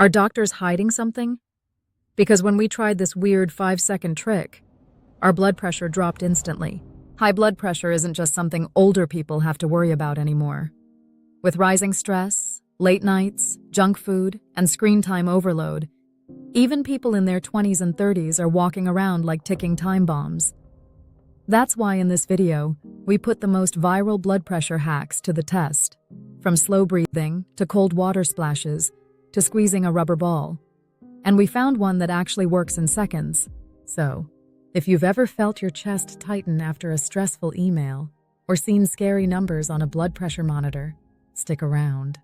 Are doctors hiding something? Because when we tried this weird 5-second trick, our blood pressure dropped instantly. High blood pressure isn't just something older people have to worry about anymore. With rising stress, late nights, junk food, and screen time overload, even people in their 20s and 30s are walking around like ticking time bombs. That's why in this video, we put the most viral blood pressure hacks to the test, from slow breathing to cold water splashes to squeezing a rubber ball. And we found one that actually works in seconds. So, if you've ever felt your chest tighten after a stressful email or seen scary numbers on a blood pressure monitor, stick around.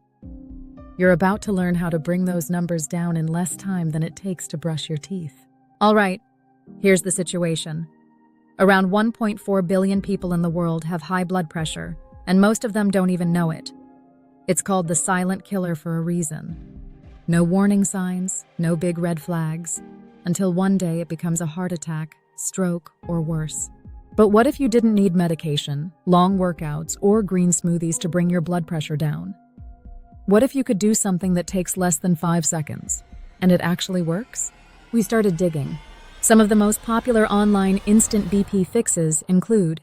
You're about to learn how to bring those numbers down in less time than it takes to brush your teeth. All right, here's the situation. Around 1.4 billion people in the world have high blood pressure, and most of them don't even know it. It's called the silent killer for a reason. No warning signs, no big red flags, until one day it becomes a heart attack, stroke, or worse. But what if you didn't need medication, long workouts, or green smoothies to bring your blood pressure down? What if you could do something that takes less than 5 seconds, and it actually works? We started digging. Some of the most popular online instant BP fixes include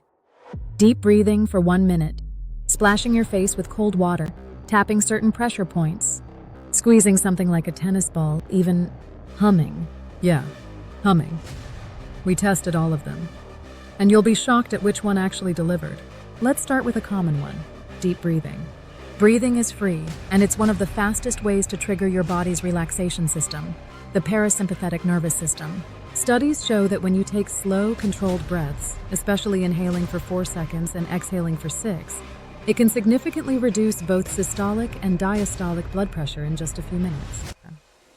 deep breathing for 1 minute, splashing your face with cold water, tapping certain pressure points, squeezing something like a tennis ball, even humming. Yeah, humming. We tested all of them, and you'll be shocked at which one actually delivered. Let's start with a common one, deep breathing. Breathing is free, and it's one of the fastest ways to trigger your body's relaxation system, the parasympathetic nervous system. Studies show that when you take slow, controlled breaths, especially inhaling for 4 seconds and exhaling for 6, it can significantly reduce both systolic and diastolic blood pressure in just a few minutes.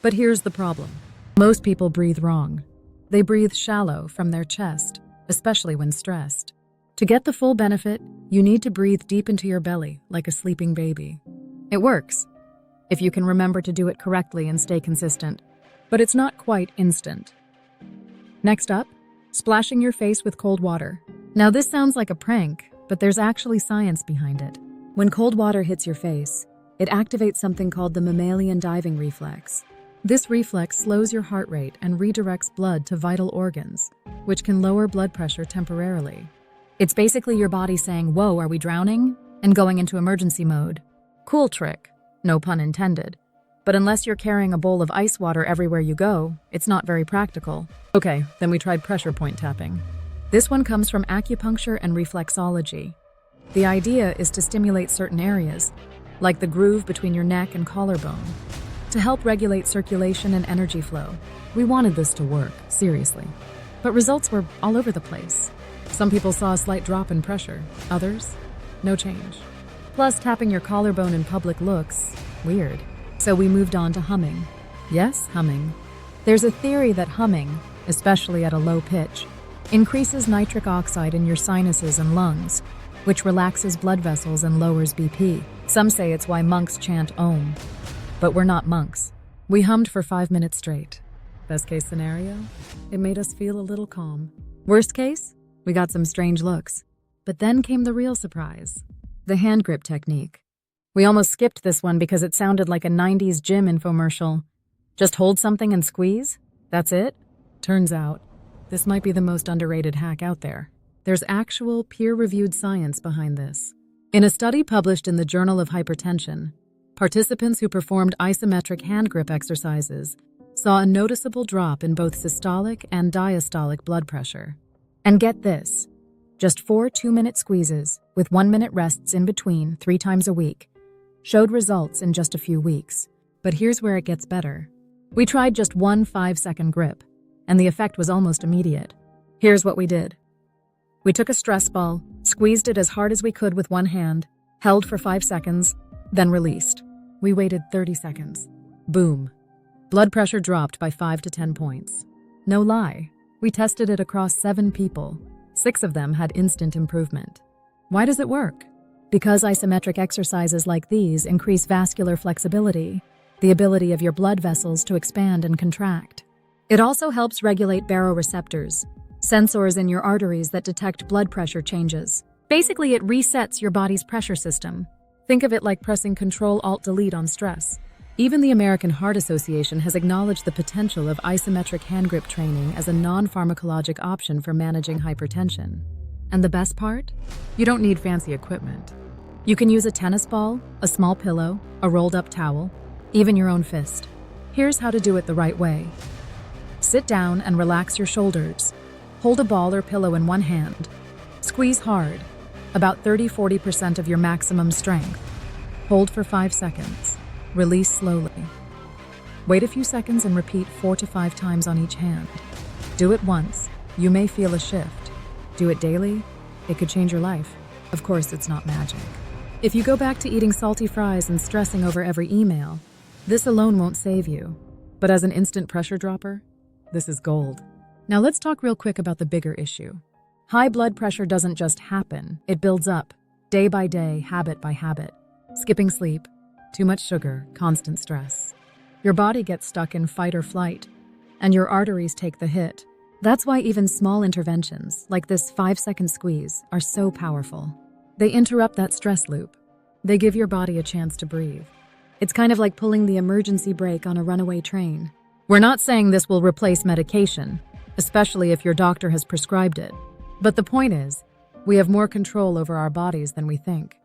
But here's the problem. Most people breathe wrong. They breathe shallow from their chest, especially when stressed. To get the full benefit, you need to breathe deep into your belly, like a sleeping baby. It works, if you can remember to do it correctly and stay consistent, but it's not quite instant. Next up, splashing your face with cold water. Now this sounds like a prank, but there's actually science behind it. When cold water hits your face, it activates something called the mammalian diving reflex. This reflex slows your heart rate and redirects blood to vital organs, which can lower blood pressure temporarily. It's basically your body saying, "Whoa, are we drowning?" and going into emergency mode. Cool trick, no pun intended. But unless you're carrying a bowl of ice water everywhere you go, it's not very practical. Okay, then we tried pressure point tapping. This one comes from acupuncture and reflexology. The idea is to stimulate certain areas, like the groove between your neck and collarbone, to help regulate circulation and energy flow. We wanted this to work, seriously. But results were all over the place. Some people saw a slight drop in pressure, others, no change. Plus, tapping your collarbone in public looks weird. So we moved on to humming. Yes, humming. There's a theory that humming, especially at a low pitch, increases nitric oxide in your sinuses and lungs, which relaxes blood vessels and lowers BP. Some say it's why monks chant Om. But we're not monks. We hummed for 5 minutes straight. Best case scenario, it made us feel a little calm. Worst case, we got some strange looks. But then came the real surprise, the hand grip technique. We almost skipped this one because it sounded like a 90s gym infomercial. Just hold something and squeeze? That's it? Turns out, this might be the most underrated hack out there. There's actual peer-reviewed science behind this. In a study published in the Journal of Hypertension, participants who performed isometric hand grip exercises saw a noticeable drop in both systolic and diastolic blood pressure. And get this, just 4 2-minute squeezes with 1-minute rests in between 3 times a week showed results in just a few weeks. But here's where it gets better. We tried just one 5-second grip, and the effect was almost immediate. Here's what we did. We took a stress ball, squeezed it as hard as we could with one hand, held for 5 seconds, then released. We waited 30 seconds. Boom. Blood pressure dropped by 5 to 10 points. No lie. We tested it across 7 people. 6 of them had instant improvement. Why does it work? Because isometric exercises like these increase vascular flexibility, the ability of your blood vessels to expand and contract. It also helps regulate baroreceptors, sensors in your arteries that detect blood pressure changes. Basically, it resets your body's pressure system. Think of it like pressing Ctrl-Alt-Delete on stress. Even the American Heart Association has acknowledged the potential of isometric hand grip training as a non-pharmacologic option for managing hypertension. And the best part? You don't need fancy equipment. You can use a tennis ball, a small pillow, a rolled-up towel, even your own fist. Here's how to do it the right way. Sit down and relax your shoulders. Hold a ball or pillow in one hand. Squeeze hard, about 30–40% of your maximum strength. Hold for 5 seconds. Release slowly. Wait a few seconds and repeat 4 to 5 times on each hand. Do it once. You may feel a shift. Do it daily. It could change your life. Of course, it's not magic. If you go back to eating salty fries and stressing over every email, this alone won't save you. But as an instant pressure dropper, this is gold. Now let's talk real quick about the bigger issue. High blood pressure doesn't just happen. It builds up, day by day, habit by habit. Skipping sleep, too much sugar, constant stress. Your body gets stuck in fight or flight, and your arteries take the hit. That's why even small interventions, like this 5-second squeeze, are so powerful. They interrupt that stress loop. They give your body a chance to breathe. It's kind of like pulling the emergency brake on a runaway train. We're not saying this will replace medication, especially if your doctor has prescribed it. But the point is, we have more control over our bodies than we think.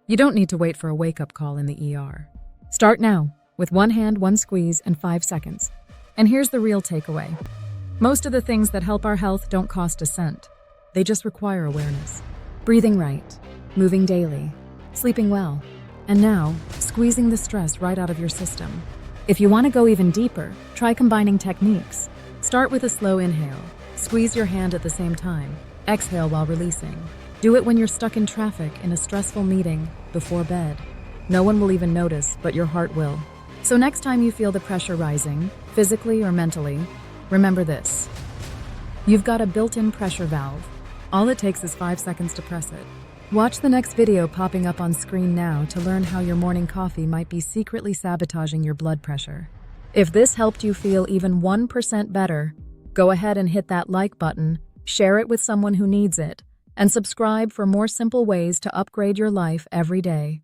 You don't need to wait for a wake-up call in the ER. Start now, with one hand, one squeeze, and 5 seconds. And here's the real takeaway. Most of the things that help our health don't cost a cent. They just require awareness. Breathing right, moving daily, sleeping well, and now, squeezing the stress right out of your system. If you want to go even deeper, try combining techniques. Start with a slow inhale. Squeeze your hand at the same time. Exhale while releasing. Do it when you're stuck in traffic, in a stressful meeting, before bed. No one will even notice, but your heart will. So next time you feel the pressure rising, physically or mentally, remember this. You've got a built-in pressure valve. All it takes is 5 seconds to press it. Watch the next video popping up on screen now to learn how your morning coffee might be secretly sabotaging your blood pressure. If this helped you feel even 1% better, go ahead and hit that like button, share it with someone who needs it, and subscribe for more simple ways to upgrade your life every day.